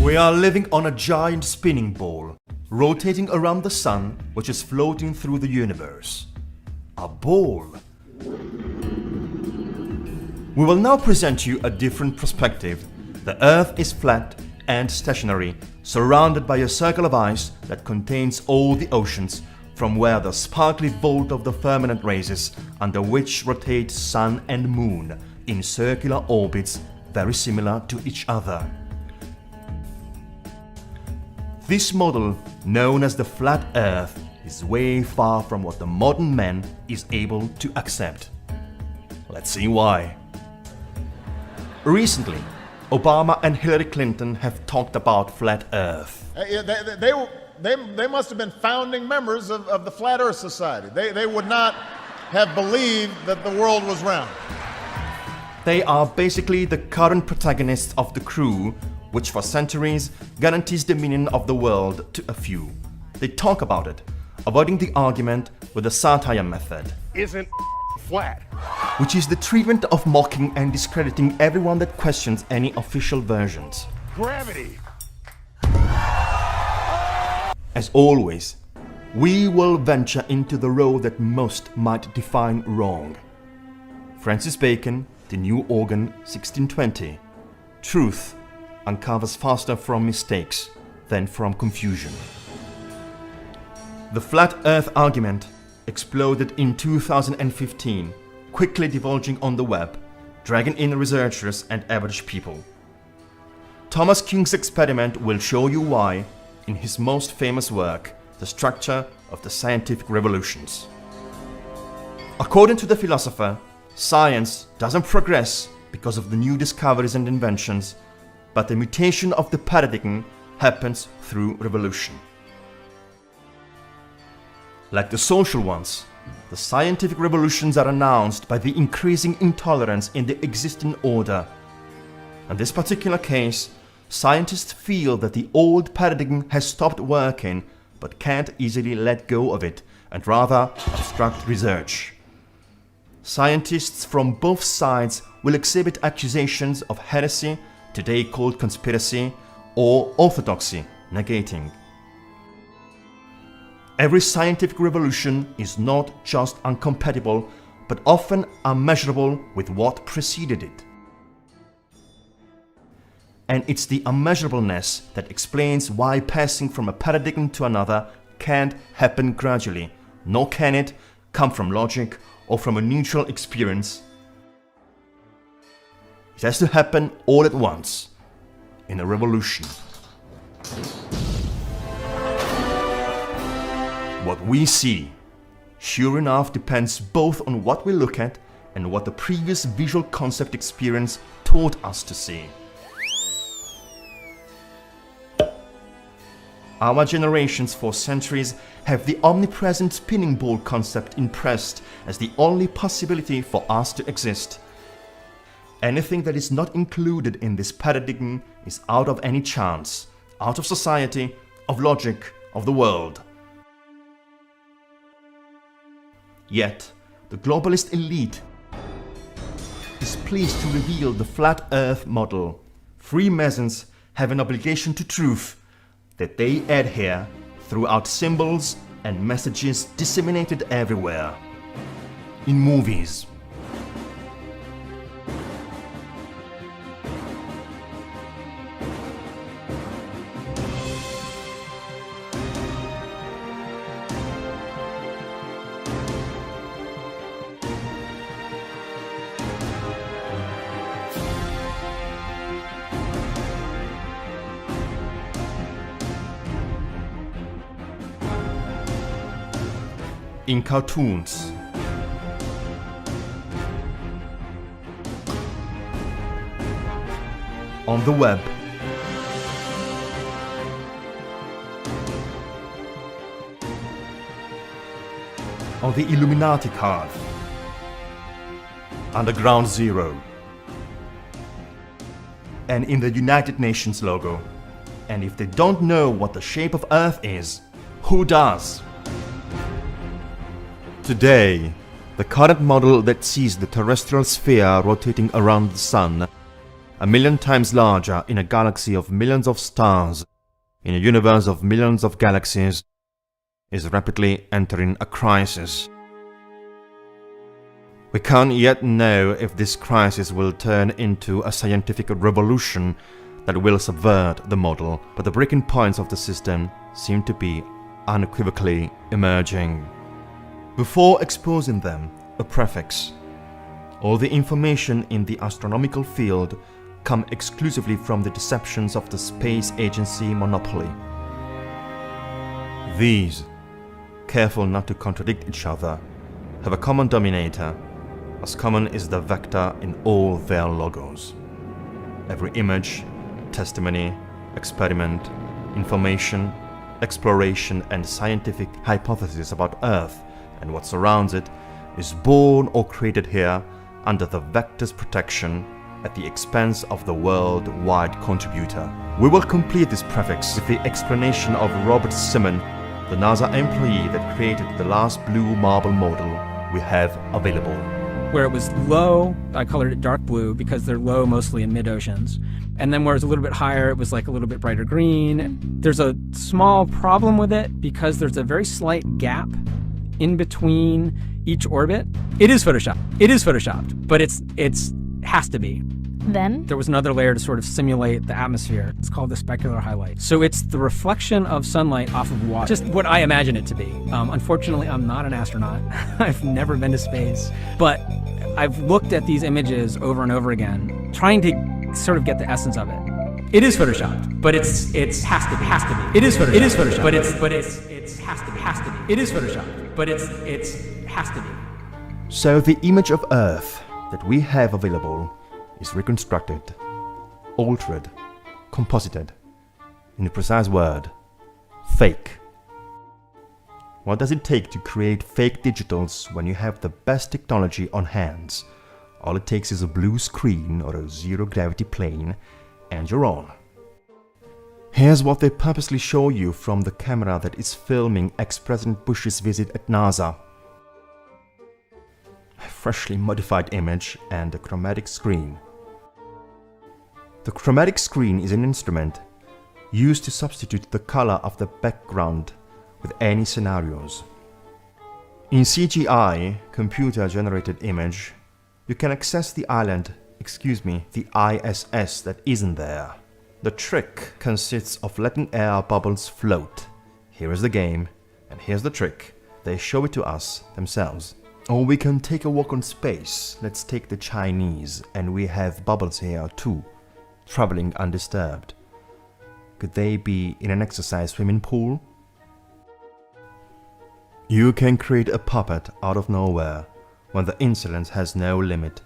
We are living on a giant spinning ball, rotating around the sun, which is floating through the universe. A ball. We will now present you a different perspective. The Earth is flat and stationary, surrounded by a circle of ice that contains all the oceans, from where the sparkly vault of the firmament raises, under which rotate sun and moon in circular orbits very similar to each other. This model, known as the flat Earth, is way far from what the modern man is able to accept. Let's see why. Recently, Obama and Hillary Clinton have talked about flat Earth. They must have been founding members of the Flat Earth Society. They would not have believed that the world was round. They are basically the current protagonists of the crew, which for centuries guarantees dominion of the world to a few. They talk about it, avoiding the argument with the satire method. Isn't flat. Which is the treatment of mocking and discrediting everyone that questions any official versions. Gravity. As always, we will venture into the road that most might define wrong. Francis Bacon, The New Organ, 1620. Truth uncovers faster from mistakes than from confusion. The flat Earth argument exploded in 2015, quickly divulging on the web, dragging in researchers and average people. Thomas Kuhn's experiment will show you why in his most famous work, The Structure of the Scientific Revolutions. According to the philosopher, science doesn't progress because of the new discoveries and inventions, but the mutation of the paradigm happens through revolution. Like the social ones, the scientific revolutions are announced by the increasing intolerance in the existing order. In this particular case, scientists feel that the old paradigm has stopped working, but can't easily let go of it, and rather obstruct research. Scientists from both sides will exhibit accusations of heresy, today called conspiracy, or orthodoxy, negating. Every scientific revolution is not just incompatible, but often unmeasurable with what preceded it. And it's the unmeasurableness that explains why passing from a paradigm to another can't happen gradually, nor can it come from logic or from a neutral experience. It has to happen all at once, in a revolution. What we see, sure enough, depends both on what we look at and what the previous visual concept experience taught us to see. Our generations for centuries have the omnipresent spinning ball concept impressed as the only possibility for us to exist. Anything that is not included in this paradigm is out of any chance, out of society, of logic, of the world. Yet, the globalist elite is pleased to reveal the flat Earth model. Freemasons have an obligation to truth that they adhere throughout symbols and messages disseminated everywhere. In movies, in cartoons, on the web, on the Illuminati card, Underground Zero, and in the United Nations logo. And if they don't know what the shape of Earth is, who does? Today, the current model that sees the terrestrial sphere rotating around the Sun 1,000,000 times larger in a galaxy of millions of stars, in a universe of millions of galaxies, is rapidly entering a crisis. We can't yet know if this crisis will turn into a scientific revolution that will subvert the model, but the breaking points of the system seem to be unequivocally emerging. Before exposing them, a prefix. All the information in the astronomical field come exclusively from the deceptions of the space agency monopoly. These, careful not to contradict each other, have a common denominator, as common is the vector in all their logos. Every image, testimony, experiment, information, exploration and scientific hypothesis about Earth and what surrounds it is born or created here under the vector's protection at the expense of the worldwide contributor. We will complete this prefix with the explanation of Robert Simon, the NASA employee that created the last blue marble model we have available. Where it was low, I colored it dark blue because they're low mostly in mid-oceans. And then where it's a little bit higher, it was like a little bit brighter green. There's a small problem with it because there's a very slight gap in between each orbit. It is Photoshopped. It is Photoshopped, but it's has to be. Then There was another layer to sort of simulate the atmosphere. It's called the specular highlight. So it's the reflection of sunlight off of water. Just what I imagine it to be. Unfortunately, I'm not an astronaut. I've never been to space. But I've looked at these images over and over again, trying to sort of get the essence of it. It is Photoshopped, but it's has to be. It is Photoshopped. It is Photoshopped, but it's has to be. It is Photoshopped, but it's has to be. So the image of Earth that we have available is reconstructed, altered, composited. In a precise word, fake. What does it take to create fake digitals when you have the best technology on hands? All it takes is a blue screen or a zero-gravity plane, and you're on. Here's what they purposely show you from the camera that is filming ex-President Bush's visit at NASA. A freshly modified image and a chromatic screen. The chromatic screen is an instrument used to substitute the color of the background with any scenarios. In CGI, computer-generated image, you can access the the ISS that isn't there. The trick consists of letting air bubbles float. Here is the game, and here's the trick. They show it to us themselves. Or we can take a walk on space. Let's take the Chinese, and we have bubbles here too, traveling undisturbed. Could they be in an exercise swimming pool? You can create a puppet out of nowhere when the insolence has no limit,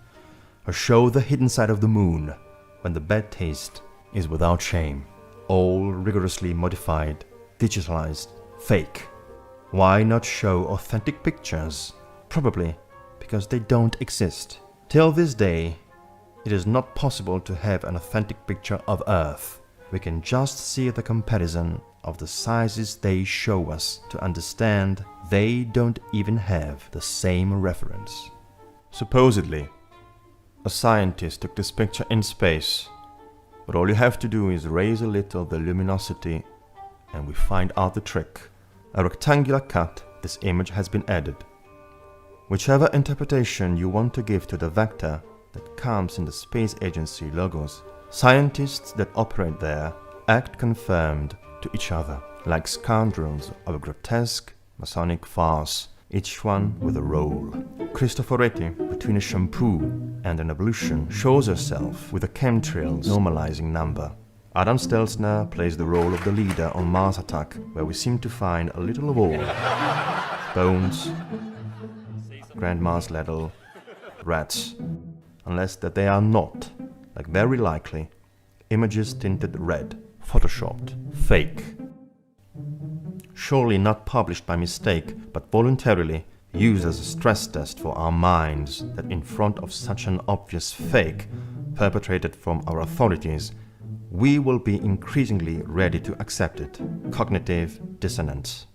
or show the hidden side of the moon when the bad taste is without shame. All rigorously modified, digitalized, fake. Why not show authentic pictures? Probably because they don't exist. Till this day, it is not possible to have an authentic picture of Earth. We can just see the comparison of the sizes they show us to understand they don't even have the same reference. Supposedly, a scientist took this picture in space, but all you have to do is raise a little the luminosity and we find out the trick. A rectangular cut, this image has been added. Whichever interpretation you want to give to the vector that comes in the space agency logos, scientists that operate there act confirmed to each other, like scoundrels of a grotesque Masonic farce, each one with a role. Cristoforetti, between a shampoo and an ablution, shows herself with a chemtrails normalizing number. Adam Stelzner plays the role of the leader on Mars Attack, where we seem to find a little of all. Bones, Grand Mars Ladle, rats, unless that they are not, like very likely, images tinted red, photoshopped, fake. Surely not published by mistake, but voluntarily used as a stress test for our minds that in front of such an obvious fake, perpetrated from our authorities, we will be increasingly ready to accept it. Cognitive dissonance.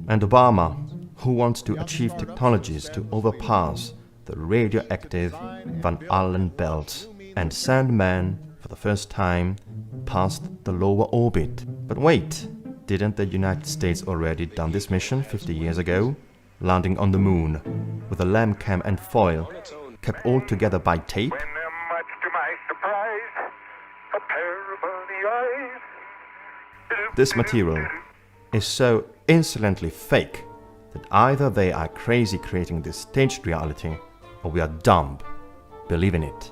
And Obama, who wants to achieve technologies to overpass the radioactive Van Allen belt, and Sandman for the first time, past the lower orbit. But wait, didn't the United States already done this mission 50 years ago? Landing on the moon, with a lamb cam and foil, kept all together by tape? When much to my surprise, a pair of early eyes. This material is so insolently fake that either they are crazy creating this staged reality, or we are dumb believing it.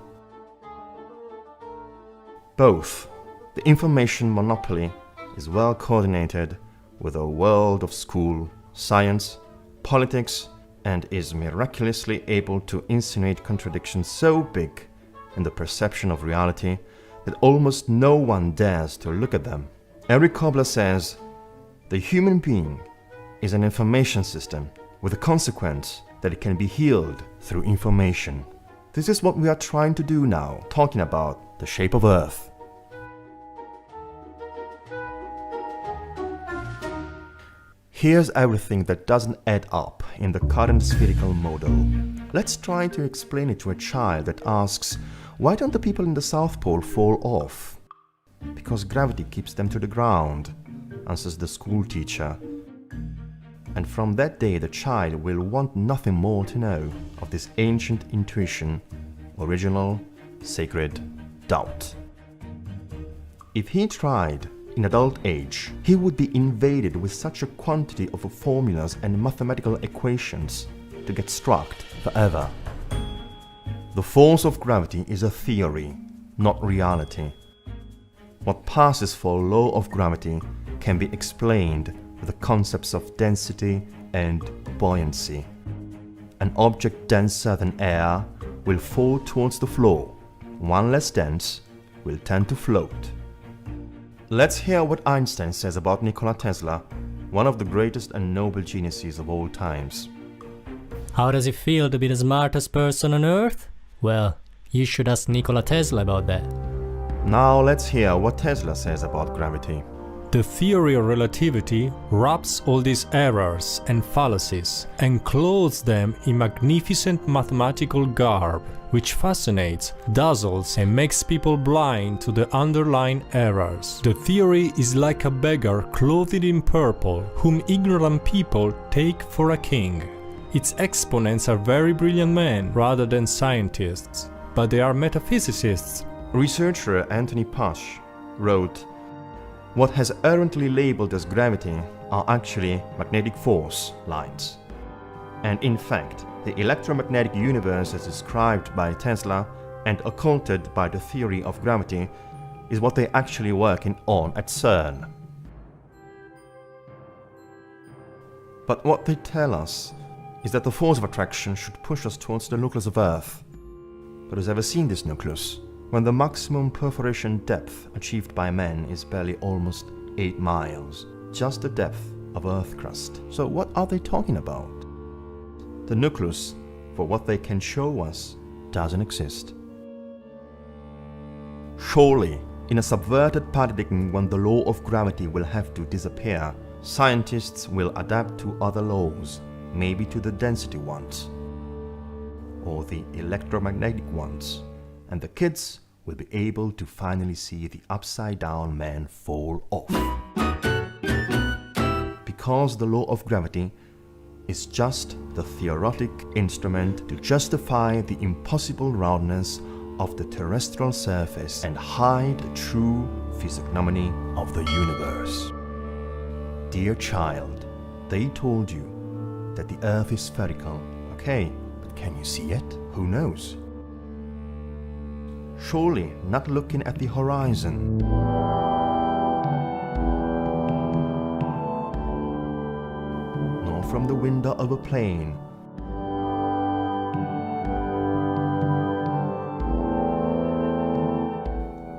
Both. The information monopoly is well coordinated with a world of school, science, politics, and is miraculously able to insinuate contradictions so big in the perception of reality that almost no one dares to look at them. Eric Kobler says, the human being is an information system with the consequence that it can be healed through information. This is what we are trying to do now, talking about the shape of Earth. Here's everything that doesn't add up in the current spherical model. Let's try to explain it to a child that asks, why don't the people in the South Pole fall off? Because gravity keeps them to the ground, answers the school teacher. And from that day the child will want nothing more to know of this ancient intuition, original, sacred doubt. If he tried in adult age, he would be invaded with such a quantity of formulas and mathematical equations to get struck forever. The force of gravity is a theory, not reality. What passes for law of gravity can be explained with the concepts of density and buoyancy. An object denser than air will fall towards the floor. One less dense will tend to float. Let's hear what Einstein says about Nikola Tesla, one of the greatest and noble geniuses of all times. How does it feel to be the smartest person on Earth? Well, you should ask Nikola Tesla about that. Now let's hear what Tesla says about gravity. The theory of relativity wraps all these errors and fallacies and clothes them in magnificent mathematical garb, which fascinates, dazzles, and makes people blind to the underlying errors. The theory is like a beggar clothed in purple, whom ignorant people take for a king. Its exponents are very brilliant men rather than scientists, but they are metaphysicists. Researcher Anthony Pash wrote, what has errantly labeled as gravity are actually magnetic force lines. And in fact, the electromagnetic universe as described by Tesla and occulted by the theory of gravity is what they're actually working on at CERN. But what they tell us is that the force of attraction should push us towards the nucleus of Earth. But who's ever seen this nucleus? When the maximum perforation depth achieved by man is barely almost 8 miles, just the depth of Earth crust. So what are they talking about? The nucleus, for what they can show us, doesn't exist. Surely, in a subverted paradigm when the law of gravity will have to disappear, scientists will adapt to other laws, maybe to the density ones, or the electromagnetic ones, and the kids will be able to finally see the upside-down man fall off. Because the law of gravity is just the theoretic instrument to justify the impossible roundness of the terrestrial surface and hide the true physiognomy of the universe. Dear child, they told you that the Earth is spherical. Okay, but can you see it? Who knows? Surely not looking at the horizon. Nor from the window of a plane.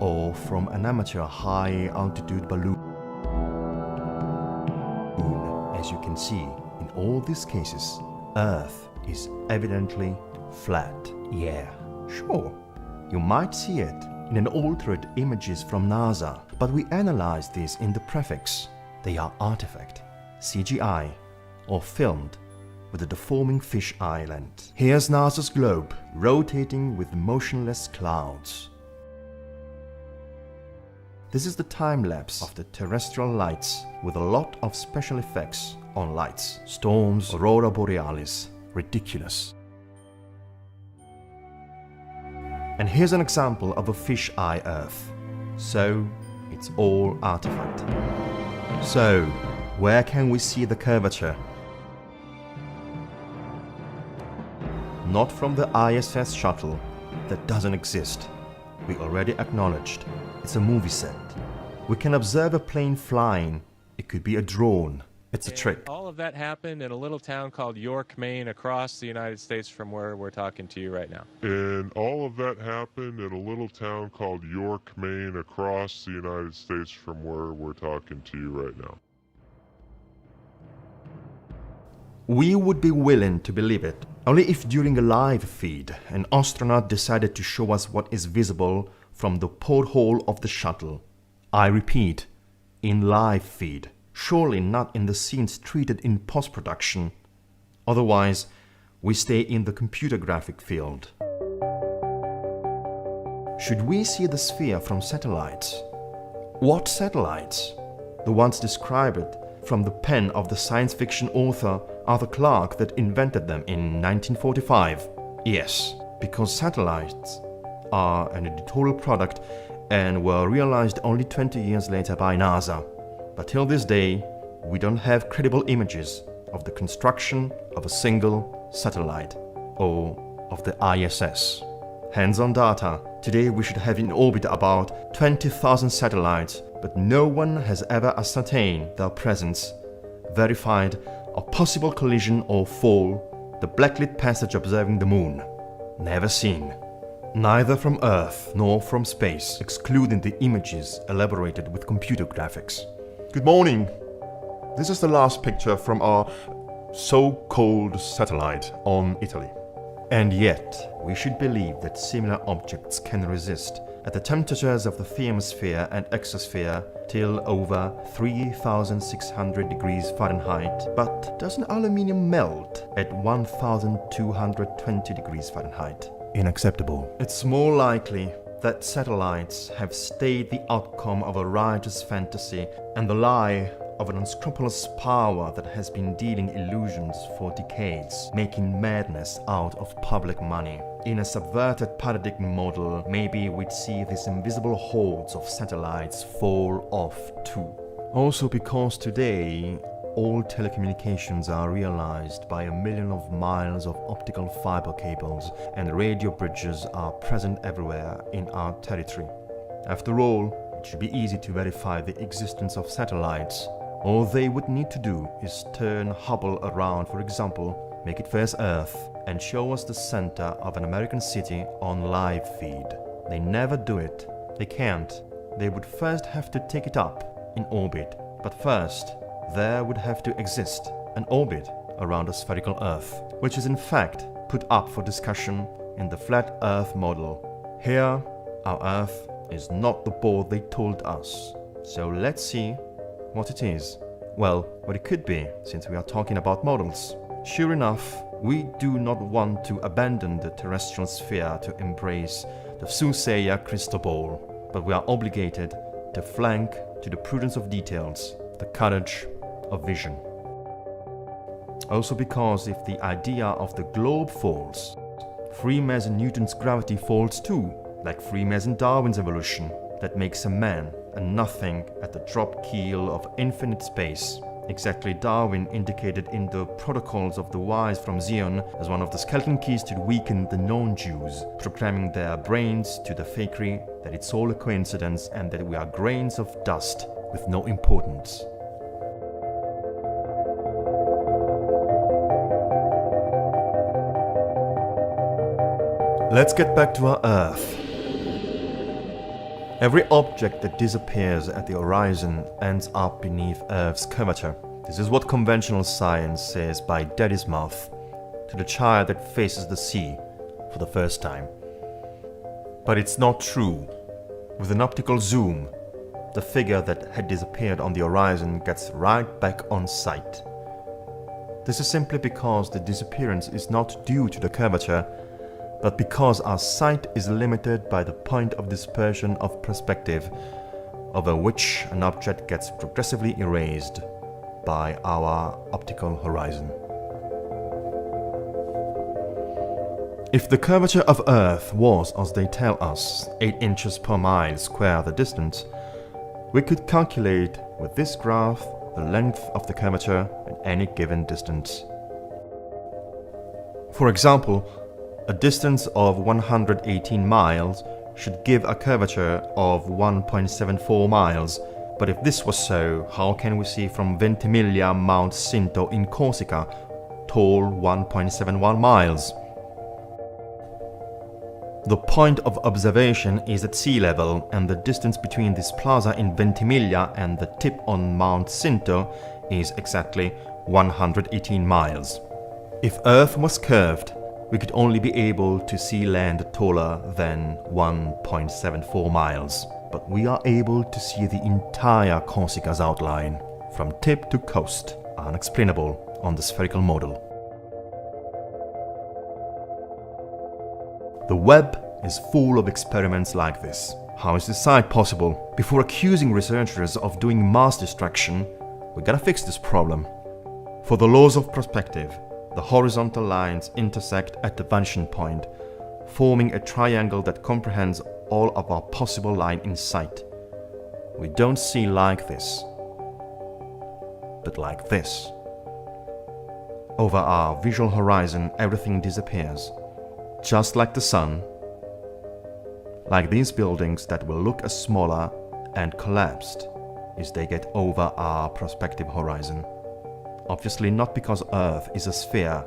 Or from an amateur high-altitude balloon. As you can see, in all these cases, Earth is evidently flat. Yeah, sure. You might see it in an altered images from NASA, but we analyze these in the prefix. They are artifact, CGI, or filmed with a deforming fish island. Here's NASA's globe rotating with motionless clouds. This is the time-lapse of the terrestrial lights with a lot of special effects on lights. Storms, aurora borealis, ridiculous. And here's an example of a fish-eye Earth. So, it's all artifact. So, where can we see the curvature? Not from the ISS shuttle. That doesn't exist. We already acknowledged. It's a movie set. We can observe a plane flying. It could be a drone. It's a trick. All of that happened in a little town called York, Maine, across the United States from where we're talking to you right now. And all of that happened in a little town called York, Maine, across the United States from where we're talking to you right now. We would be willing to believe it, only if during a live feed, an astronaut decided to show us what is visible from the porthole of the shuttle. I repeat, in live feed. Surely not in the scenes treated in post-production. Otherwise, we stay in the computer graphic field. Should we see the sphere from satellites? What satellites? The ones described from the pen of the science fiction author Arthur Clarke that invented them in 1945. Yes, because satellites are an editorial product and were realized only 20 years later by NASA. But till this day, we don't have credible images of the construction of a single satellite or of the ISS. Hands-on data. Today we should have in orbit about 20,000 satellites, but no one has ever ascertained their presence, verified a possible collision or fall, the blacklit passage observing the moon. Never seen. Neither from Earth nor from space, excluding the images elaborated with computer graphics. Good morning. This is the last picture from our so-called satellite on Italy. And yet, we should believe that similar objects can resist at the temperatures of the thermosphere and exosphere till over 3,600 degrees Fahrenheit. But doesn't aluminium melt at 1,220 degrees Fahrenheit? Unacceptable. It's more likely that satellites have stayed the outcome of a riotous fantasy and the lie of an unscrupulous power that has been dealing illusions for decades, making madness out of public money. In a subverted paradigm model, maybe we'd see these invisible hordes of satellites fall off too. Also because today, all telecommunications are realized by a million of miles of optical fiber cables, and radio bridges are present everywhere in our territory. After all, it should be easy to verify the existence of satellites. All they would need to do is turn Hubble around, for example, make it face Earth, and show us the center of an American city on live feed. They never do it. They can't. They would first have to take it up in orbit. But first, there would have to exist an orbit around a spherical Earth, which is in fact put up for discussion in the flat Earth model. Here, our Earth is not the board they told us. So let's see what it is. Well, what it could be, since we are talking about models. Sure enough, we do not want to abandon the terrestrial sphere to embrace the soothsayer crystal ball, but we are obligated to flank to the prudence of details, the courage of vision. Also because if the idea of the globe falls, Freemason Newton's gravity falls too, like Freemason Darwin's evolution, that makes a man and nothing at the drop keel of infinite space. Exactly Darwin indicated in the Protocols of the Wise from Zion as one of the skeleton keys to weaken the non-Jews, proclaiming their brains to the fakery that it's all a coincidence and that we are grains of dust with no importance. Let's get back to our Earth. Every object that disappears at the horizon ends up beneath Earth's curvature. This is what conventional science says by daddy's mouth to the child that faces the sea for the first time. But it's not true. With an optical zoom, the figure that had disappeared on the horizon gets right back on sight. This is simply because the disappearance is not due to the curvature, but because our sight is limited by the point of dispersion of perspective, over which an object gets progressively erased by our optical horizon. If the curvature of Earth was, as they tell us, 8 inches per mile square the distance, we could calculate with this graph the length of the curvature at any given distance. For example, a distance of 118 miles should give a curvature of 1.74 miles. But if this was so, how can we see from Ventimiglia Mount Cinto in Corsica, tall 1.71 miles? The point of observation is at sea level, and the distance between this plaza in Ventimiglia and the tip on Mount Cinto is exactly 118 miles. If Earth was curved, we could only be able to see land taller than 1.74 miles. But we are able to see the entire Corsica's outline, from tip to coast, unexplainable on the spherical model. The web is full of experiments like this. How is this site possible? Before accusing researchers of doing mass destruction, we gotta fix this problem. For the laws of perspective, the horizontal lines intersect at the vanishing point, forming a triangle that comprehends all of our possible line in sight. We don't see like this, but like this. Over our visual horizon, everything disappears, just like the sun, like these buildings that will look as smaller and collapsed as they get over our prospective horizon. Obviously not because Earth is a sphere.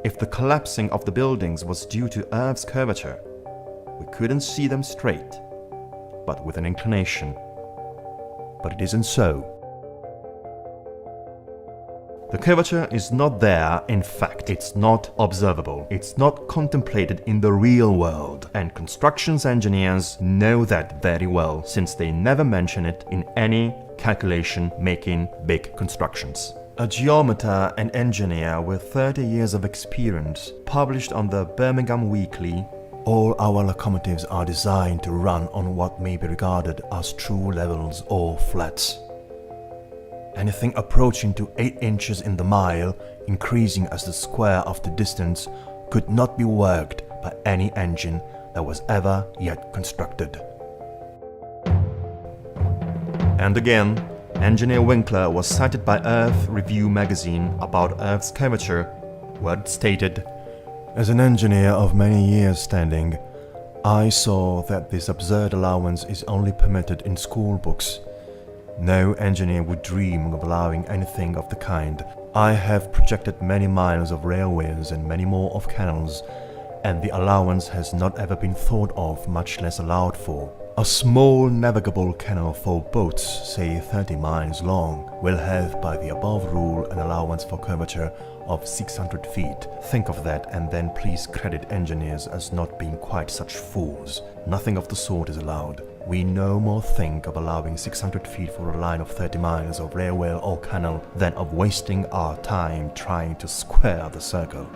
If the collapsing of the buildings was due to Earth's curvature, we couldn't see them straight, but with an inclination. But it isn't so. The curvature is not there, in fact, it's not observable, it's not contemplated in the real world, and constructions engineers know that very well, since they never mention it in any calculation making big constructions. A geometer and engineer with 30 years of experience published on the Birmingham Weekly, "All our locomotives are designed to run on what may be regarded as true levels or flats. Anything approaching to 8 inches in the mile, increasing as the square of the distance, could not be worked by any engine that was ever yet constructed." And again, engineer Winkler was cited by Earth Review magazine about Earth's curvature, where it stated, "As an engineer of many years standing, I saw that this absurd allowance is only permitted in school books. No engineer would dream of allowing anything of the kind. I have projected many miles of railways and many more of canals, and the allowance has not ever been thought of, much less allowed for. A small navigable canal for boats, say 30 miles long, will have by the above rule an allowance for curvature of 600 feet. Think of that, and then please credit engineers as not being quite such fools. Nothing of the sort is allowed. We no more think of allowing 600 feet for a line of 30 miles of railway or canal than of wasting our time trying to square the circle."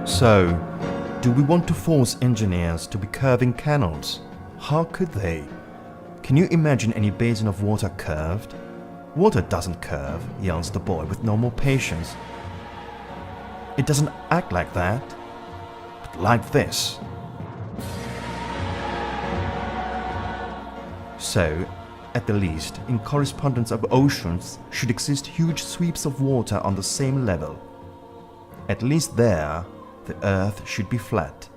So, do we want to force engineers to be curving canals? How could they? Can you imagine any basin of water curved? "Water doesn't curve," yells the boy with no more patience. "It doesn't act like that, but like this." So, at the least, in correspondence of oceans should exist huge sweeps of water on the same level. At least there, the Earth should be flat,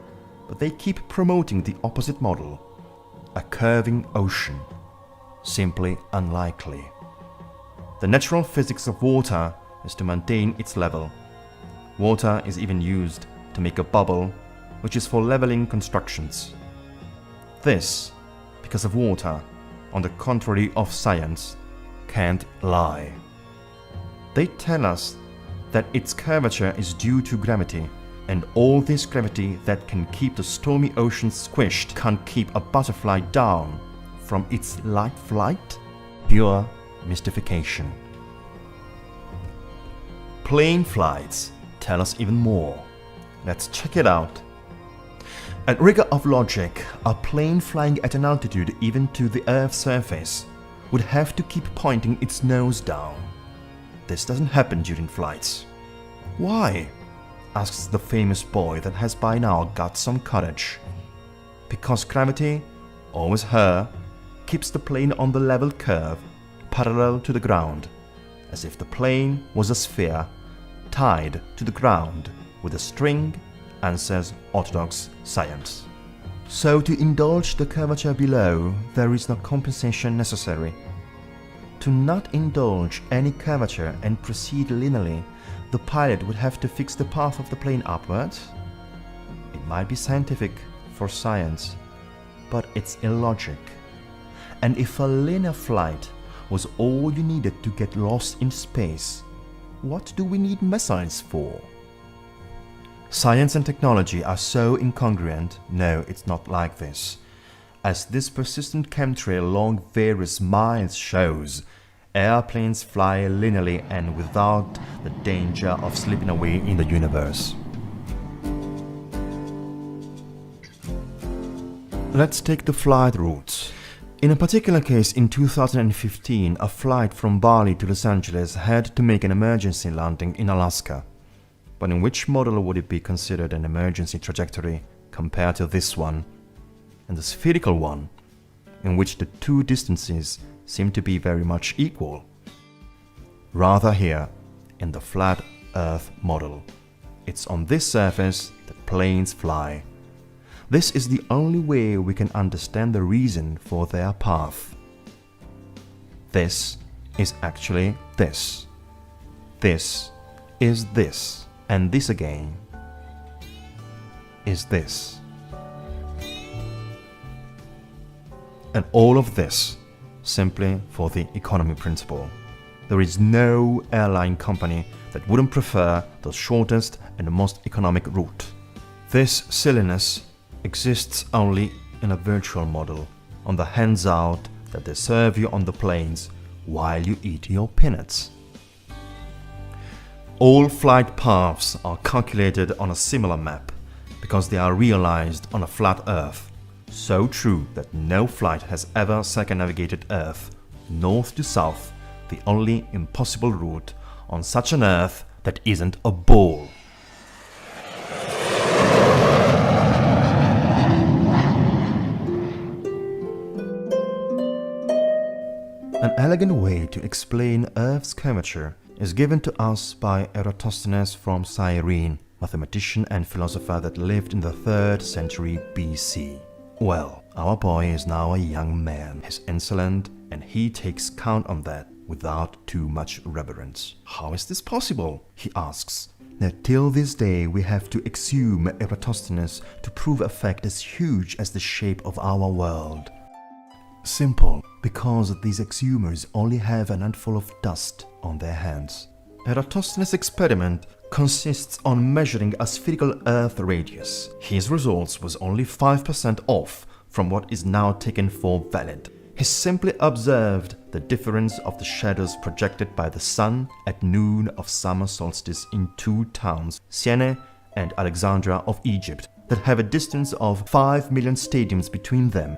but they keep promoting the opposite model, a curving ocean. Simply unlikely. The natural physics of water is to maintain its level. Water is even used to make a bubble, which is for leveling constructions. This, because of water, on the contrary of science, can't lie. They tell us that its curvature is due to gravity, and all this gravity that can keep the stormy ocean squished can't keep a butterfly down from its light flight? Pure mystification. Plane flights tell us even more. Let's check it out At rigor of logic, a plane flying at an altitude even to the Earth's surface would have to keep pointing its nose down. This doesn't happen during flights. Why? Asks the famous boy that has by now got some courage. Because gravity, always her, keeps the plane on the level curve, parallel to the ground, as if the plane was a sphere tied to the ground with a string, answers orthodox science. So to indulge the curvature below, there is no compensation necessary. To not indulge any curvature and proceed linearly, the pilot would have to fix the path of the plane upwards. It might be scientific for science, but it's illogic. And if a linear flight was all you needed to get lost in space, what do we need missiles for? Science and technology are so incongruent. No, it's not like this. As this persistent chemtrail along various miles shows, airplanes fly linearly and without the danger of slipping away in the universe. Let's take the flight routes. In a particular case in 2015, a flight from Bali to Los Angeles had to make an emergency landing in Alaska. But in which model would it be considered an emergency trajectory compared to this one? And the spherical one, in which the two distances seem to be very much equal. Rather here, in the flat Earth model. It's on this surface that planes fly. This is the only way we can understand the reason for their path. This is actually this. This is this. And this again is this. And all of this simply for the economy principle. There is no airline company that wouldn't prefer the shortest and the most economic route. This silliness exists only in a virtual model, on the hands-out that they serve you on the planes while you eat your peanuts. All flight paths are calculated on a similar map because they are realized on a flat Earth, so true that no flight has ever circumnavigated Earth, north to south, the only impossible route on such an Earth that isn't a ball. An elegant way to explain Earth's curvature is given to us by Eratosthenes from Cyrene, mathematician and philosopher that lived in the 3rd century BC. Well, our boy is now a young man. He's insolent, and he takes count on that without too much reverence. How is this possible? He asks. Now, till this day we have to exhume Eratosthenes to prove a fact as huge as the shape of our world. Simple, because these exhumers only have an handful of dust on their hands. Eratosthenes' experiment consists on measuring a spherical Earth radius. His results was only 5% off from what is now taken for valid. He simply observed the difference of the shadows projected by the sun at noon of summer solstice in two towns, Siene and Alexandria of Egypt, that have a distance of 5 million stadiums between them,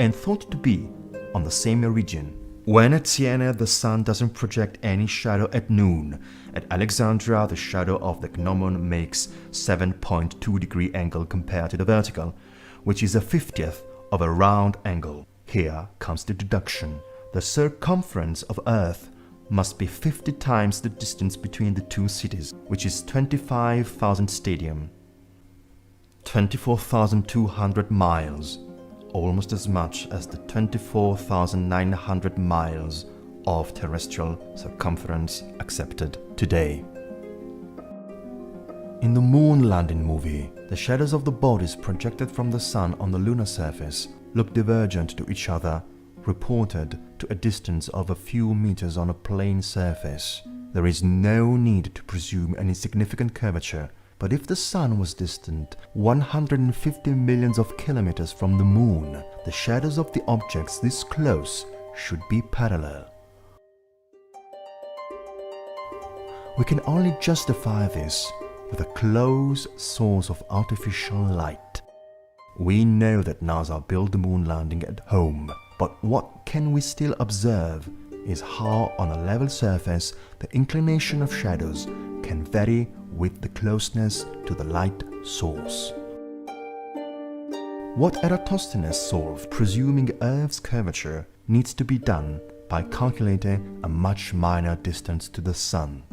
and thought to be on the same meridian. When at Siena the sun doesn't project any shadow at noon, at Alexandria the shadow of the gnomon makes 7.2 degree angle compared to the vertical, which is a 50th of a round angle. Here comes the deduction. The circumference of Earth must be 50 times the distance between the two cities, which is 25,000 stadium. 24,200 miles. Almost as much as the 24,900 miles of terrestrial circumference accepted today. In the moon landing movie, the shadows of the bodies projected from the sun on the lunar surface look divergent to each other, reported to a distance of a few meters on a plane surface. There is no need to presume any significant curvature. But if the sun was distant 150 millions of kilometers from the moon, the shadows of the objects this close should be parallel. We can only justify this with a close source of artificial light. We know that NASA built the moon landing at home, but what can we still observe is how on a level surface the inclination of shadows can vary with the closeness to the light source. What Eratosthenes solved, presuming Earth's curvature, needs to be done by calculating a much minor distance to the Sun.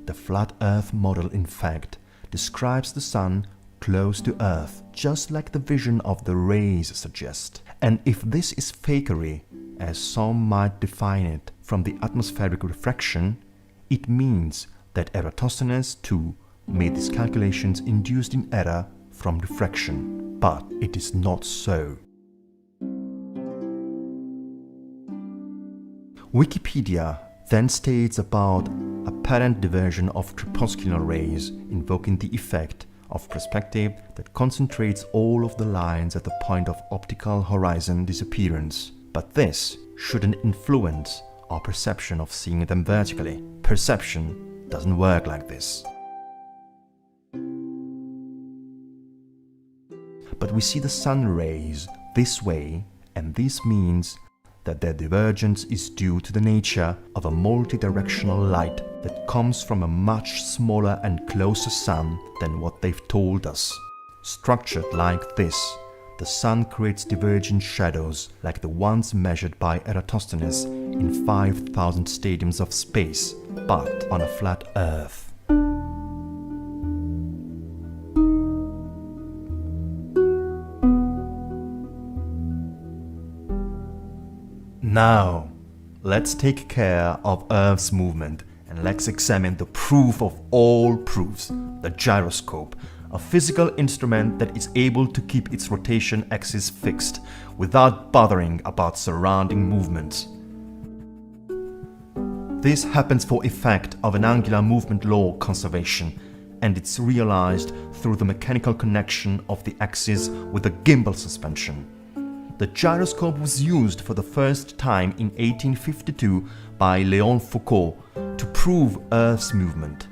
The flat Earth model, in fact, describes the Sun close to Earth, just like the vision of the rays suggests. And if this is fakery, as some might define it, from the atmospheric refraction, it means that Eratosthenes too made these calculations induced in error from refraction. But it is not so. Wikipedia then states about apparent diversion of crepuscular rays, invoking the effect of perspective that concentrates all of the lines at the point of optical horizon disappearance. But this shouldn't influence our perception of seeing them vertically. Perception doesn't work like this. But we see the sun rays this way, and this means that their divergence is due to the nature of a multidirectional light that comes from a much smaller and closer sun than what they've told us. Structured like this, the sun creates divergent shadows like the ones measured by Eratosthenes in 5,000 stadiums of space, but on a flat Earth. Now, let's take care of Earth's movement and let's examine the proof of all proofs, the gyroscope, a physical instrument that is able to keep its rotation axis fixed without bothering about surrounding movements. This happens for effect of an angular movement law conservation, and it's realized through the mechanical connection of the axis with the gimbal suspension. The gyroscope was used for the first time in 1852 by Léon Foucault to prove Earth's movement.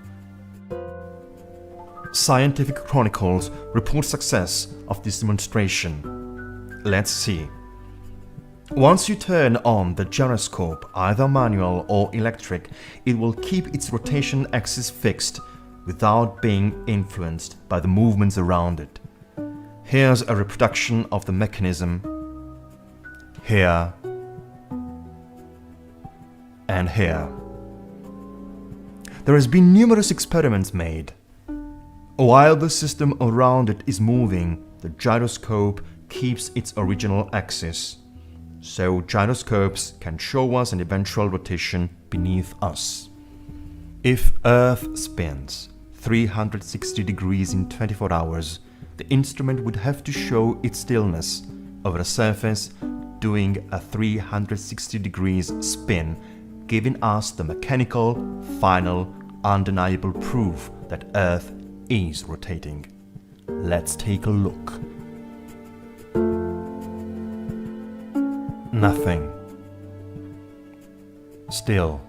Scientific chronicles report success of this demonstration. Let's see. Once you turn on the gyroscope, either manual or electric, it will keep its rotation axis fixed without being influenced by the movements around it. Here's a reproduction of the mechanism. Here and here. There has been numerous experiments made. While the system around it is moving, the gyroscope keeps its original axis. So gyroscopes can show us an eventual rotation beneath us. If Earth spins 360 degrees in 24 hours, the instrument would have to show its stillness over a surface doing a 360 degrees spin, giving us the mechanical, final, undeniable proof that Earth is rotating. Let's take a look. Nothing. Still.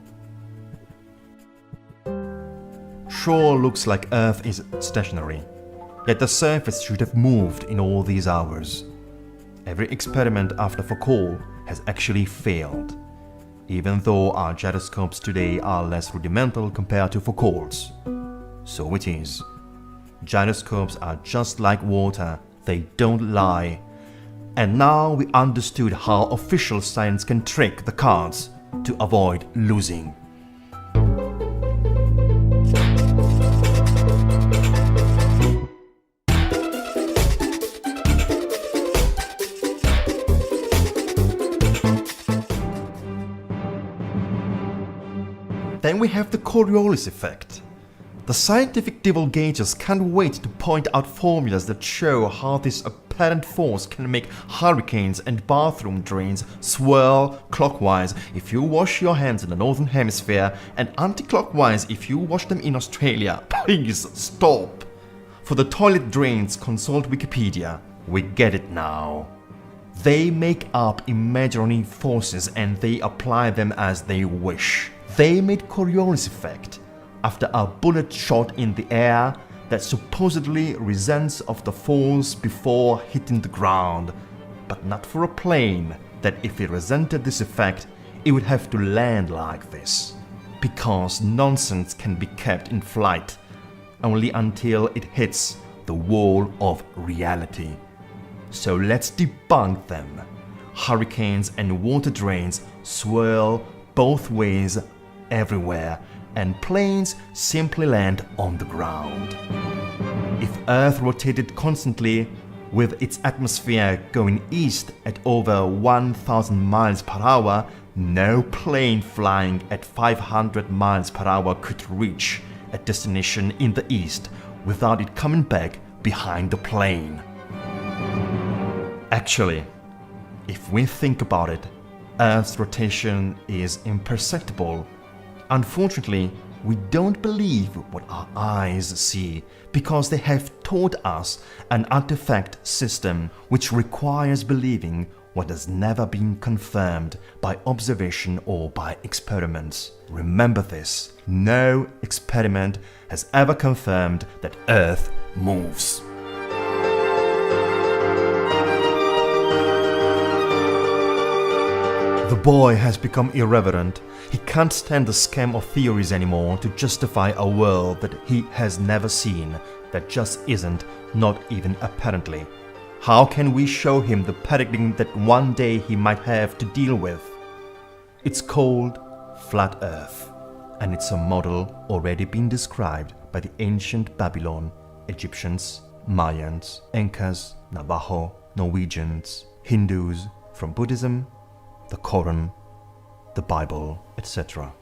Sure looks like Earth is stationary, yet the surface should have moved in all these hours. Every experiment after Foucault has actually failed, even though our gyroscopes today are less rudimental compared to Foucault's. So it is. Gyroscopes are just like water, they don't lie. And now we understood how official science can trick the cards to avoid losing. Then we have the Coriolis effect. The scientific divulgators can't wait to point out formulas that show how this apparent force can make hurricanes and bathroom drains swirl clockwise if you wash your hands in the northern hemisphere and anti-clockwise if you wash them in Australia. Please stop! For the toilet drains, consult Wikipedia. We get it now. They make up imaginary forces and they apply them as they wish. They made Coriolis effect. After a bullet shot in the air, that supposedly resents of the falls before hitting the ground, but not for a plane that if it resented this effect, it would have to land like this. Because nonsense can be kept in flight only until it hits the wall of reality. So let's debunk them. Hurricanes and water drains swirl both ways everywhere, and planes simply land on the ground. If Earth rotated constantly with its atmosphere going east at over 1,000 miles per hour, no plane flying at 500 miles per hour could reach a destination in the east without it coming back behind the plane. Actually, if we think about it, Earth's rotation is imperceptible. Unfortunately, we don't believe what our eyes see because they have taught us an artifact system which requires believing what has never been confirmed by observation or by experiments. Remember this, no experiment has ever confirmed that Earth moves. The boy has become irreverent. He can't stand the scam of theories anymore to justify a world that he has never seen, that just isn't, not even apparently. How can we show him the paradigm that one day he might have to deal with? It's called Flat Earth, and it's a model already been described by the ancient Babylon, Egyptians, Mayans, Incas, Navajo, Norwegians, Hindus, from Buddhism, the Quran, the Bible, etc.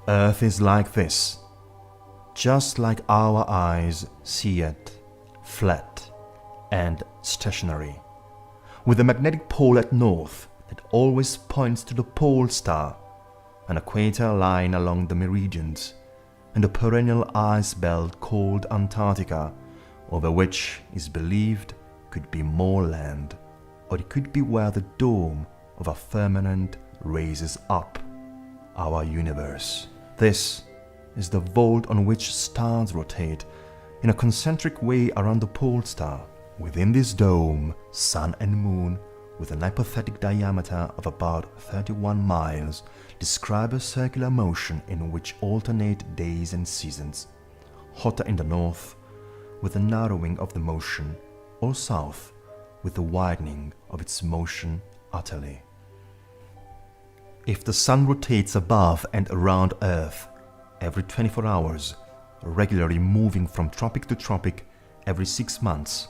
Earth is like this, just like our eyes see it, flat and stationary, with a magnetic pole at north that always points to the pole star, an equator line along the meridians, and a perennial ice belt called Antarctica, over which is believed could be more land, or it could be where the dome of a firmament raises up our universe. This is the vault on which stars rotate in a concentric way around the pole star. Within this dome, sun and moon, with an hypothetic diameter of about 31 miles, describe a circular motion in which alternate days and seasons, hotter in the north, with a narrowing of the motion, or south, with the widening of its motion utterly. If the sun rotates above and around Earth every 24 hours, regularly moving from tropic to tropic every 6 months,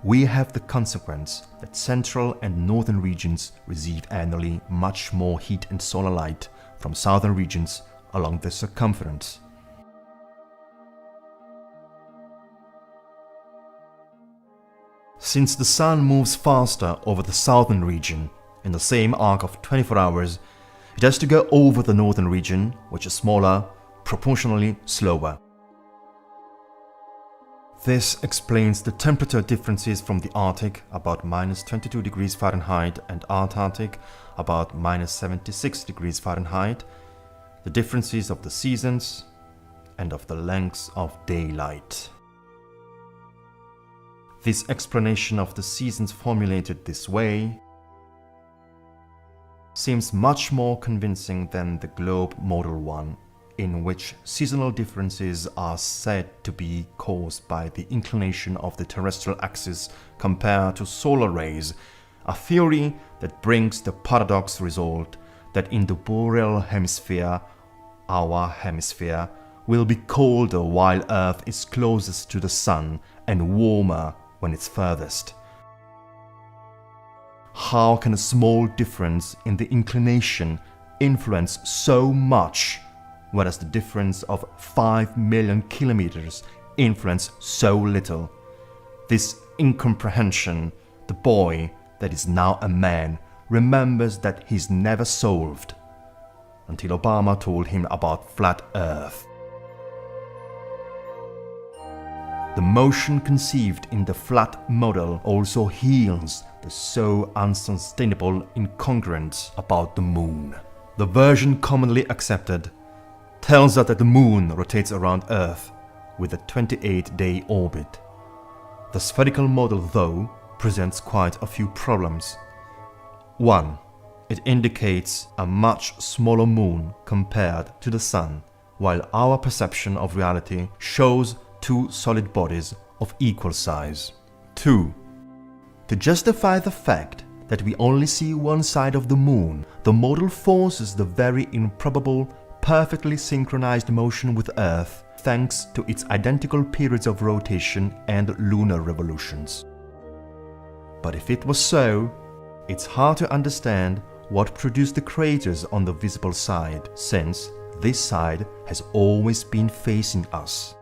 we have the consequence that central and northern regions receive annually much more heat and solar light from southern regions along the circumference. Since the sun moves faster over the southern region in the same arc of 24 hours, it has to go over the northern region, which is smaller, proportionally slower. This explains the temperature differences from the Arctic, about minus 22 degrees Fahrenheit, and Antarctic, about minus 76 degrees Fahrenheit, the differences of the seasons, and of the lengths of daylight. This explanation of the seasons formulated this way seems much more convincing than the globe model one, in which seasonal differences are said to be caused by the inclination of the terrestrial axis compared to solar rays, a theory that brings the paradox result that in the boreal hemisphere, our hemisphere, will be colder while Earth is closest to the sun and warmer when it's furthest. How can a small difference in the inclination influence so much, whereas the difference of 5 million kilometers influence so little? This incomprehension, the boy that is now a man remembers that he's never solved, until Obama told him about flat Earth. The motion conceived in the flat model also heals the so unsustainable incongruence about the moon. The version commonly accepted tells us that the moon rotates around Earth with a 28-day orbit. The spherical model, though, presents quite a few problems. 1. It indicates a much smaller moon compared to the Sun, while our perception of reality shows two solid bodies of equal size. 2. To justify the fact that we only see one side of the moon, the model forces the very improbable, perfectly synchronized motion with Earth thanks to its identical periods of rotation and lunar revolutions. But if it was so, it's hard to understand what produced the craters on the visible side, since this side has always been facing us.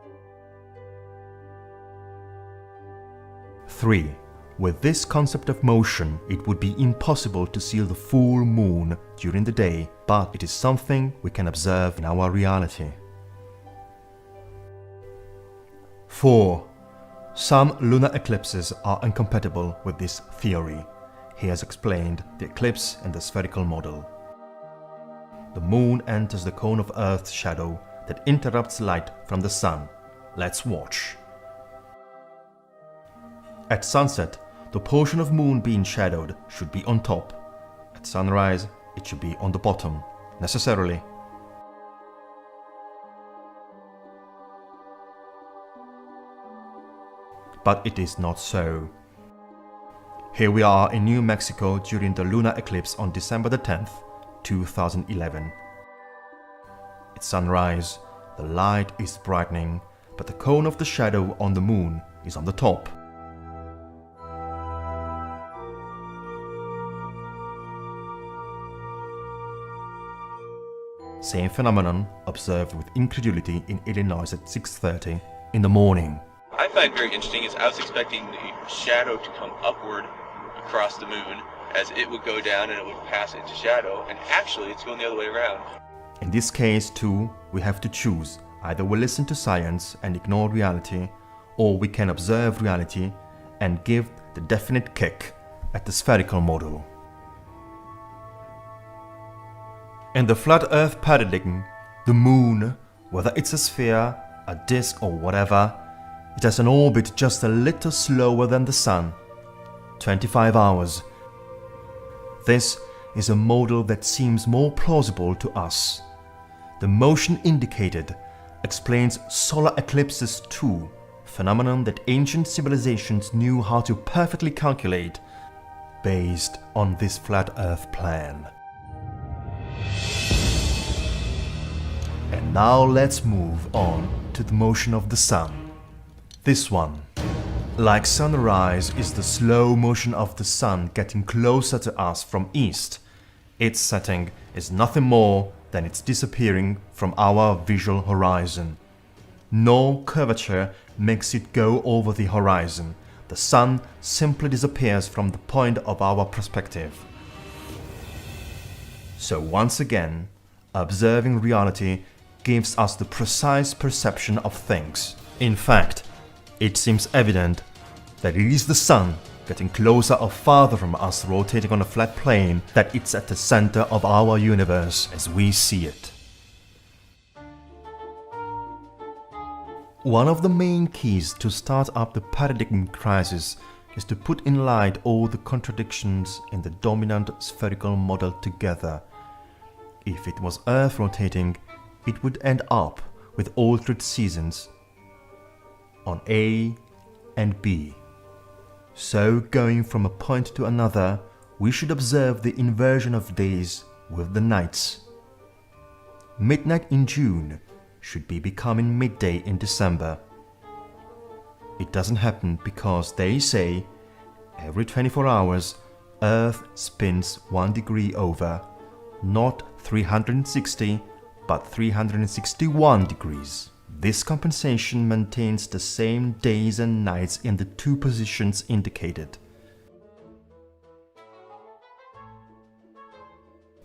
3. With this concept of motion, it would be impossible to see the full moon during the day, but it is something we can observe in our reality. 4. Some lunar eclipses are incompatible with this theory. He has explained the eclipse in the spherical model. The moon enters the cone of Earth's shadow that interrupts light from the sun. Let's watch. At sunset, the portion of moon being shadowed should be on top. At sunrise, it should be on the bottom, necessarily. But it is not so. Here we are in New Mexico during the lunar eclipse on December the 10th, 2011. At sunrise, the light is brightening, but the cone of the shadow on the moon is on the top. Same phenomenon observed with incredulity in Illinois at 6:30 in the morning. I find very interesting is I was expecting the shadow to come upward across the moon as it would go down and it would pass into shadow, and actually it's going the other way around. In this case too, we have to choose. Either we listen to science and ignore reality, or we can observe reality and give the definite kick at the spherical model. In the flat Earth paradigm, the moon, whether it's a sphere, a disk or whatever, it has an orbit just a little slower than the sun, 25 hours. This is a model that seems more plausible to us. The motion indicated explains solar eclipses too, phenomenon that ancient civilizations knew how to perfectly calculate based on this flat Earth plan. And now let's move on to the motion of the sun. This one, like sunrise, is the slow motion of the sun getting closer to us from east. Its setting is nothing more than its disappearing from our visual horizon. No curvature makes it go over the horizon. The sun simply disappears from the point of our perspective. So once again, observing reality gives us the precise perception of things. In fact, it seems evident that it is the sun getting closer or farther from us rotating on a flat plane that it's at the center of our universe as we see it. One of the main keys to start up the paradigm crisis is to put in light all the contradictions in the dominant spherical model together. If it was Earth rotating, it would end up with altered seasons on A and B. So, going from a point to another, we should observe the inversion of days with the nights. Midnight in June should be becoming midday in December. It doesn't happen because they say every 24 hours Earth spins 1 degree over, not 360 but 361 degrees. This compensation maintains the same days and nights in the two positions indicated.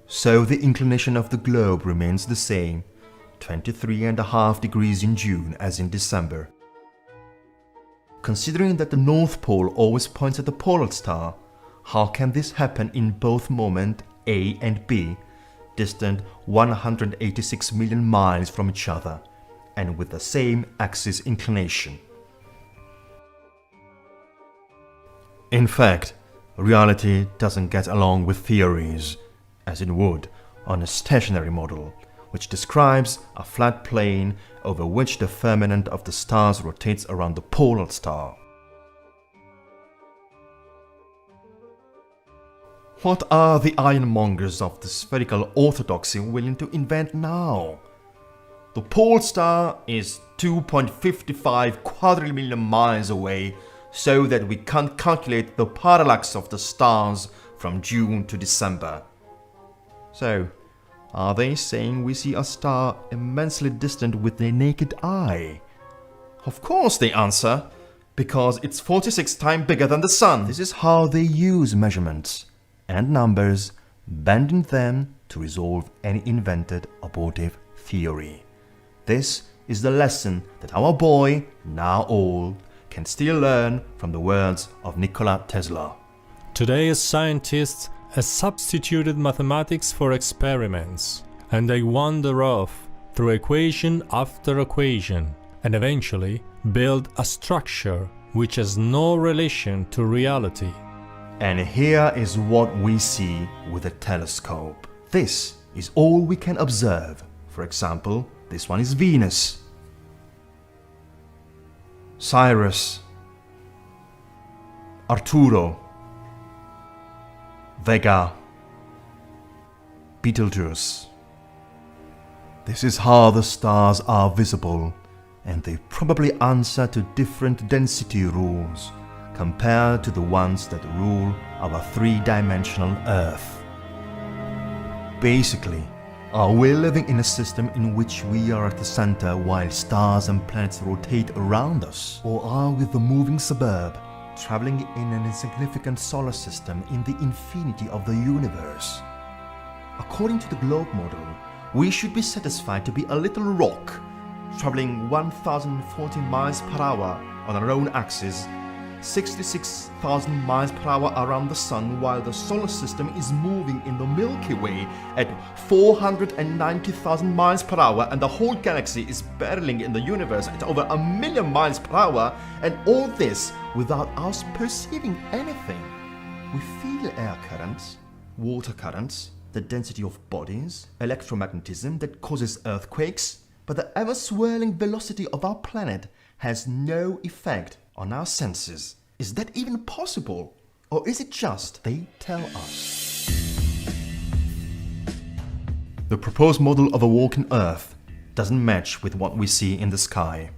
So the inclination of the globe remains the same, 23.5 degrees in June as in December. Considering that the North Pole always points at the polar star, how can this happen in both moment A and B, distant 186 million miles from each other? and with the same axis inclination. In fact, reality doesn't get along with theories, as it would on a stationary model, which describes a flat plane over which the firmament of the stars rotates around the polar star. What are the ironmongers of the spherical orthodoxy willing to invent now? The pole star is 2.55 quadrillion miles away, so that we can't calculate the parallax of the stars from June to December. So, are they saying we see a star immensely distant with the naked eye? Of course they answer, because it's 46 times bigger than the sun. This is how they use measurements and numbers, bending them to resolve any invented abortive theory. This is the lesson that our boy, now old, can still learn from the words of Nikola Tesla. Today's scientists have substituted mathematics for experiments, and they wander off through equation after equation, and eventually build a structure which has no relation to reality. And here is what we see with a telescope. This is all we can observe. For example, this one is Venus, Cyrus, Arturo, Vega, Betelgeuse. This is how the stars are visible, and they probably answer to different density rules compared to the ones that rule our three-dimensional Earth. Basically, are we living in a system in which we are at the center while stars and planets rotate around us? Or are we the moving suburb, traveling in an insignificant solar system in the infinity of the universe? According to the globe model, we should be satisfied to be a little rock, traveling 1,040 miles per hour on our own axis, 66,000 miles per hour around the sun, while the solar system is moving in the Milky Way at 490,000 miles per hour, and the whole galaxy is barreling in the universe at over 1,000,000 miles per hour, and all this without us perceiving anything. We feel air currents, water currents, the density of bodies, electromagnetism that causes earthquakes, but the ever-swirling velocity of our planet has no effect on our senses. Is that even possible? Or is it just they tell us? The proposed model of a walking Earth doesn't match with what we see in the sky.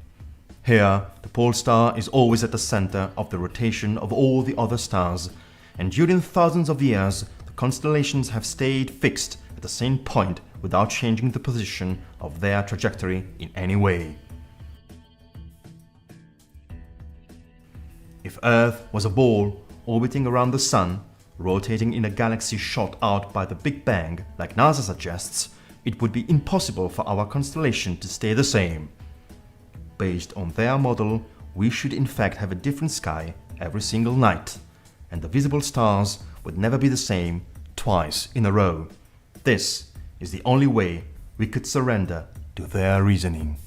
Here, the pole star is always at the center of the rotation of all the other stars, and during thousands of years, the constellations have stayed fixed at the same point without changing the position of their trajectory in any way. If Earth was a ball orbiting around the Sun, rotating in a galaxy shot out by the Big Bang, like NASA suggests, it would be impossible for our constellation to stay the same. Based on their model, we should in fact have a different sky every single night, and the visible stars would never be the same twice in a row. This is the only way we could surrender to their reasoning.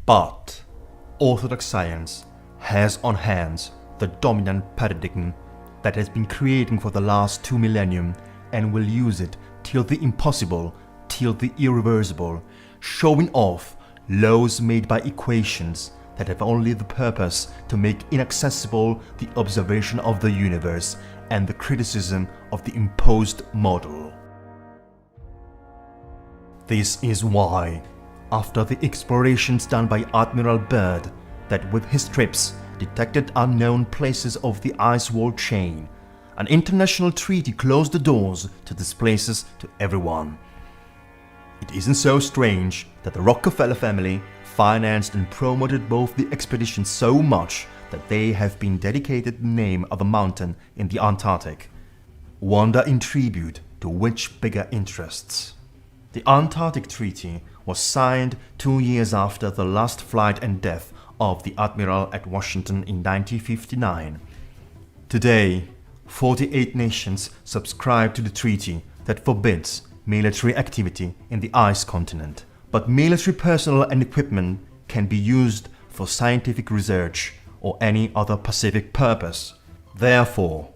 But orthodox science has on hand the dominant paradigm that has been creating for the last 2 millennia and will use it till the impossible, till the irreversible, showing off laws made by equations that have only the purpose to make inaccessible the observation of the universe and the criticism of the imposed model. This is why, after the explorations done by Admiral Byrd that with his trips detected unknown places of the ice wall chain, an international treaty closed the doors to these places to everyone. It isn't so strange that the Rockefeller family financed and promoted both the expeditions so much that they have been dedicated the name of a mountain in the Antarctic. Wonder in tribute to which bigger interests? The Antarctic Treaty was signed 2 years after the last flight and death of the Admiral at Washington in 1959. Today, 48 nations subscribe to the treaty that forbids military activity in the ice continent. But military personnel and equipment can be used for scientific research or any other pacific purpose. Therefore,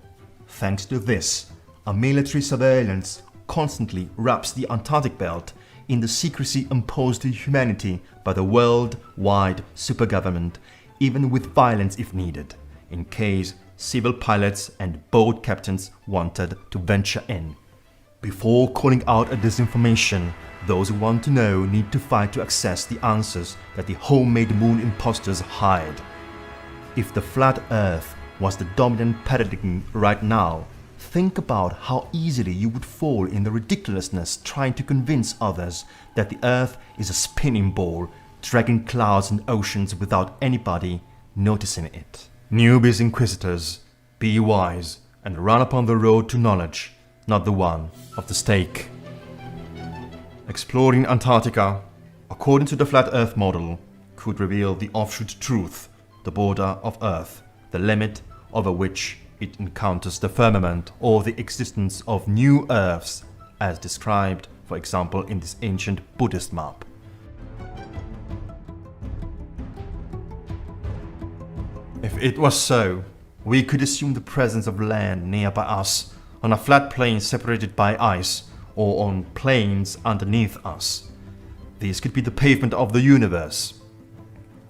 thanks to this, a military surveillance constantly wraps the Antarctic belt in the secrecy imposed to humanity by the worldwide supergovernment, even with violence if needed, in case civil pilots and boat captains wanted to venture in. Before calling out a disinformation, those who want to know need to fight to access the answers that the homemade moon imposters hide. If the flat Earth was the dominant paradigm right now, think about how easily you would fall in the ridiculousness trying to convince others that the Earth is a spinning ball, dragging clouds and oceans without anybody noticing it. Newbies inquisitors, be wise and run upon the road to knowledge, not the one of the stake. Exploring Antarctica, according to the flat Earth model, could reveal the offshoot truth, the border of Earth, the limit over which it encounters the firmament, or the existence of new Earths, as described, for example, in this ancient Buddhist map. If it was so, we could assume the presence of land nearby us, on a flat plain separated by ice, or on plains underneath us. This could be the pavement of the universe.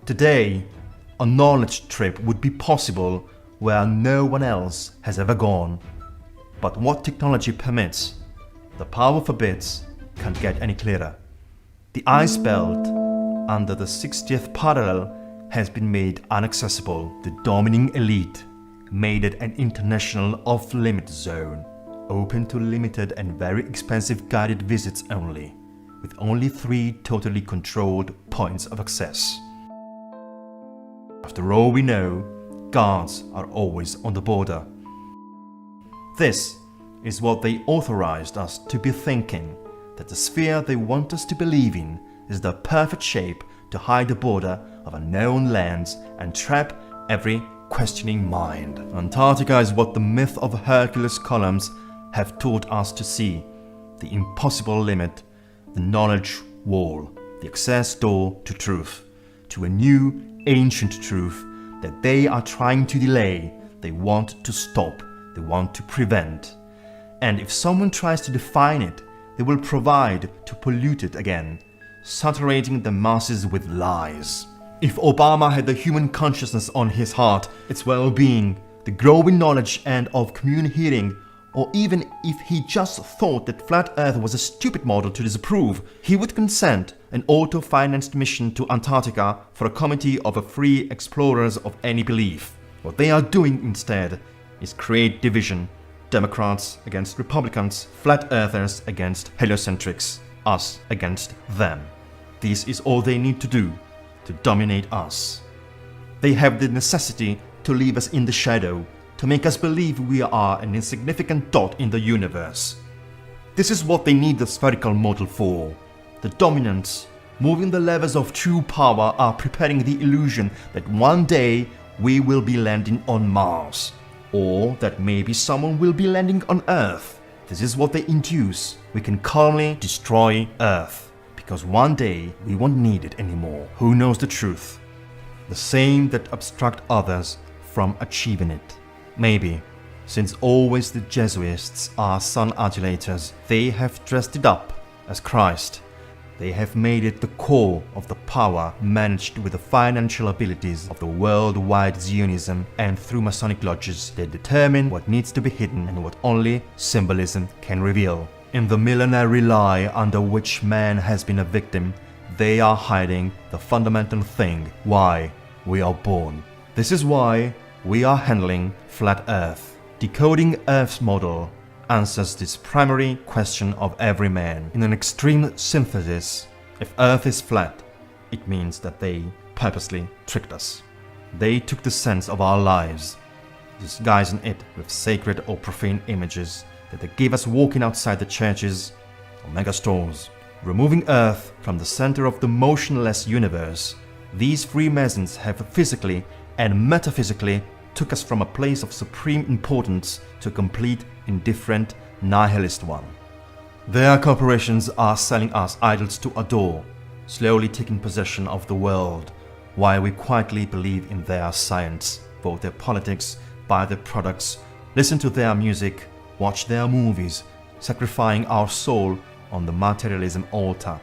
Today, a knowledge trip would be possible where no one else has ever gone. But what technology permits, the power forbids, can't get any clearer. The ice belt under the 60th parallel has been made inaccessible. The dominating elite made it an international off-limit zone, open to limited and very expensive guided visits only, with only 3 totally controlled points of access. After all we know, guards are always on the border. This is what they authorized us to be thinking, that the sphere they want us to believe in is the perfect shape to hide the border of unknown lands and trap every questioning mind. Antarctica is what the myth of Hercules' columns have taught us to see, the impossible limit, the knowledge wall, the access door to truth, to a new ancient truth that they are trying to delay, they want to stop, they want to prevent. And if someone tries to define it, they will provide to pollute it again, saturating the masses with lies. If Obama had the human consciousness on his heart, its well-being, the growing knowledge and of communicating, or even if he just thought that flat Earth was a stupid model to disapprove, he would consent an auto-financed mission to Antarctica for a committee of free explorers of any belief. What they are doing instead is create division. Democrats against Republicans, flat earthers against heliocentrics, us against them. This is all they need to do to dominate us. They have the necessity to leave us in the shadow, to make us believe we are an insignificant dot in the universe. This is what they need the spherical model for. The dominants, moving the levers of true power, are preparing the illusion that one day we will be landing on Mars, or that maybe someone will be landing on Earth. This is what they induce. We can calmly destroy Earth, because one day we won't need it anymore. Who knows the truth? The same that obstruct others from achieving it. Maybe, since always the Jesuits are sun adulators, they have dressed it up as Christ. They have made it the core of the power managed with the financial abilities of the worldwide Zionism, and through Masonic lodges they determine what needs to be hidden and what only symbolism can reveal. In the millenary lie under which man has been a victim, they are hiding the fundamental thing, why we are born. This is why we are handling flat Earth. Decoding Earth's model answers this primary question of every man. In an extreme synthesis, if Earth is flat, it means that they purposely tricked us. They took the sense of our lives, disguising it with sacred or profane images that they gave us walking outside the churches or megastores. Removing Earth from the center of the motionless universe, these Freemasons have physically and metaphysically took us from a place of supreme importance to a complete, indifferent, nihilist one. Their corporations are selling us idols to adore, slowly taking possession of the world, while we quietly believe in their science, vote their politics, buy their products, listen to their music, watch their movies, sacrificing our soul on the materialism altar.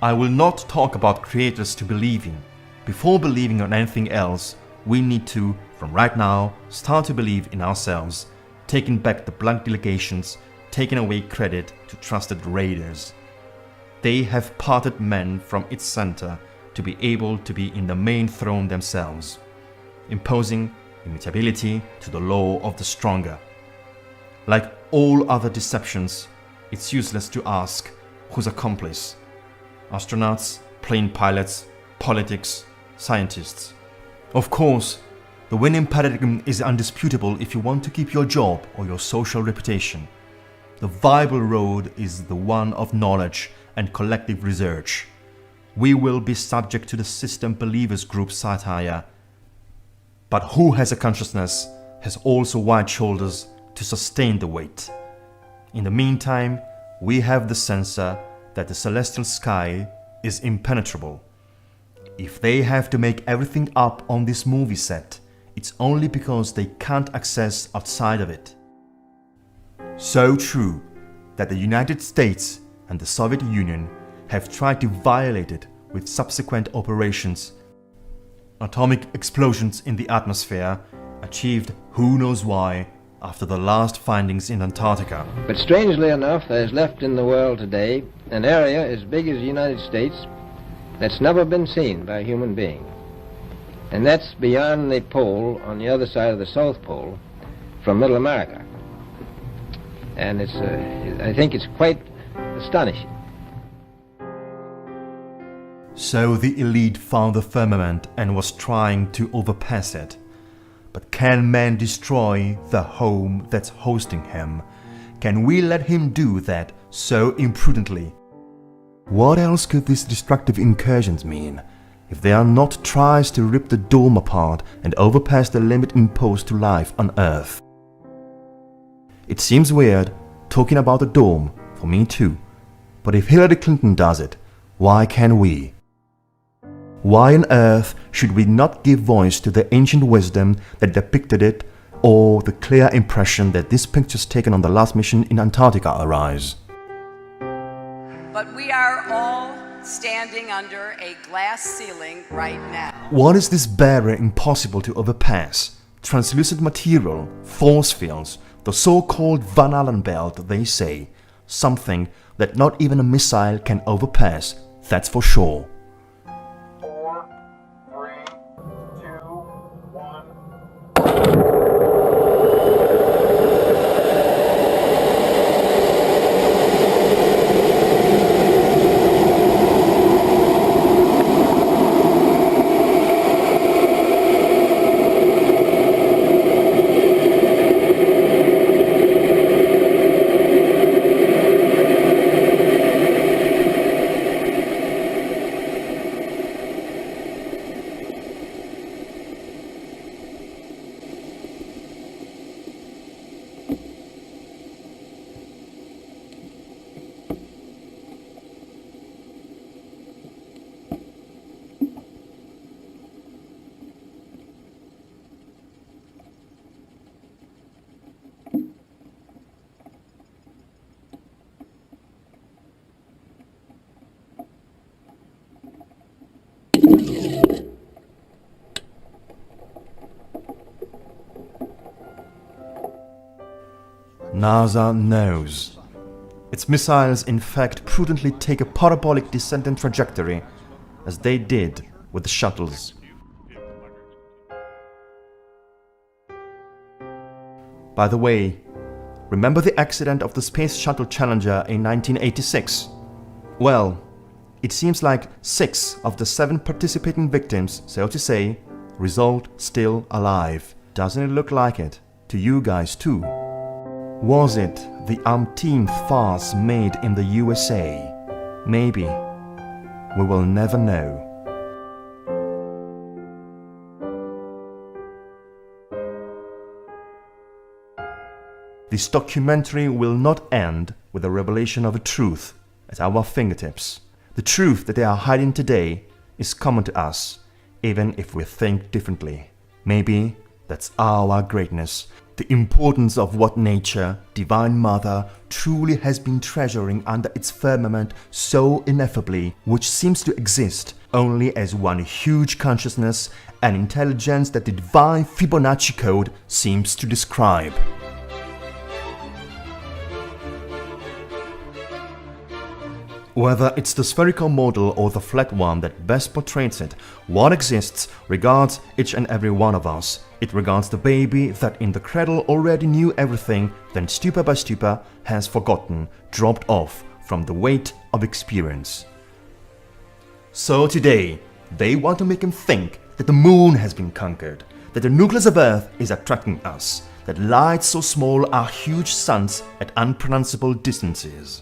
I will not talk about creators to believe in. Before believing on anything else, we need to, from right now, start to believe in ourselves, taking back the blank delegations, taking away credit to trusted raiders. They have parted men from its center to be able to be in the main throne themselves, imposing immutability to the law of the stronger. Like all other deceptions, it's useless to ask whose accomplice. Astronauts, plane pilots, politics, scientists. Of course, the winning paradigm is undisputable if you want to keep your job or your social reputation. The viable road is the one of knowledge and collective research. We will be subject to the system believers group satire. But who has a consciousness has also wide shoulders to sustain the weight. In the meantime, we have the sensor that the celestial sky is impenetrable. If they have to make everything up on this movie set, it's only because they can't access outside of it. So true that the United States and the Soviet Union have tried to violate it with subsequent operations. Atomic explosions in the atmosphere, achieved who knows why after the last findings in Antarctica. But strangely enough, there is left in the world today an area as big as the United States that's never been seen by a human being. And that's beyond the pole on the other side of the South Pole from Middle America. And I think it's quite astonishing. So the elite found the firmament and was trying to overpass it. But can man destroy the home that's hosting him? Can we let him do that so imprudently? What else could these destructive incursions mean, if they are not tries to rip the dome apart and overpass the limit imposed to life on Earth? It seems weird talking about the dome, for me too, but if Hillary Clinton does it, why can't we? Why on earth should we not give voice to the ancient wisdom that depicted it, or the clear impression that these pictures taken on the last mission in Antarctica arise? But we are all standing under a glass ceiling right now. What is this barrier impossible to overpass? Translucent material, force fields, the so-called Van Allen belt, they say. Something that not even a missile can overpass, that's for sure. 4, 3, 2, 1. NASA knows. Its missiles in fact prudently take a parabolic descending trajectory, as they did with the shuttles. By the way, remember the accident of the Space Shuttle Challenger in 1986? Well, it seems like 6 of the 7 participating victims, so to say, result still alive. Doesn't it look like it to you guys too? Was it the umpteenth farce made in the USA? Maybe. We will never know. this documentary will not end with the revelation of a truth at our fingertips. The truth that they are hiding today is common to us, even if we think differently. Maybe that's our greatness, the importance of what nature, Divine Mother, truly has been treasuring under its firmament so ineffably, which seems to exist only as one huge consciousness and intelligence that the divine Fibonacci code seems to describe. Whether it's the spherical model or the flat one that best portrays it, what exists regards each and every one of us. It regards the baby that in the cradle already knew everything, then stupor by stupor has forgotten, dropped off from the weight of experience. So today, they want to make him think that the moon has been conquered, that the nucleus of Earth is attracting us, that lights so small are huge suns at unpronounceable distances.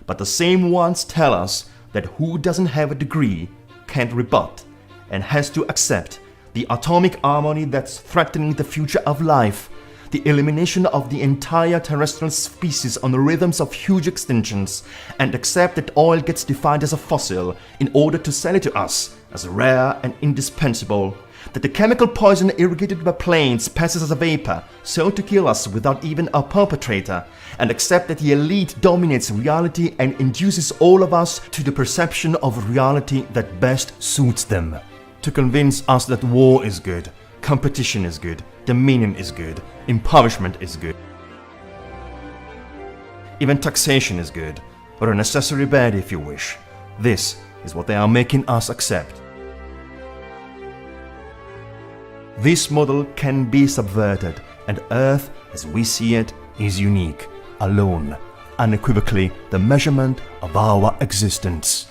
But the same ones tell us that who doesn't have a degree can't rebut and has to accept the atomic harmony that's threatening the future of life, the elimination of the entire terrestrial species on the rhythms of huge extinctions, and accept that oil gets defined as a fossil in order to sell it to us as rare and indispensable, that the chemical poison irrigated by planes passes as a vapor, so to kill us without even a perpetrator, and accept that the elite dominates reality and induces all of us to the perception of reality that best suits them. To convince us that war is good, competition is good, dominion is good, impoverishment is good. Even taxation is good, or a necessary bad if you wish. This is what they are making us accept. This model can be subverted, and Earth, as we see it, is unique, alone, unequivocally the measurement of our existence.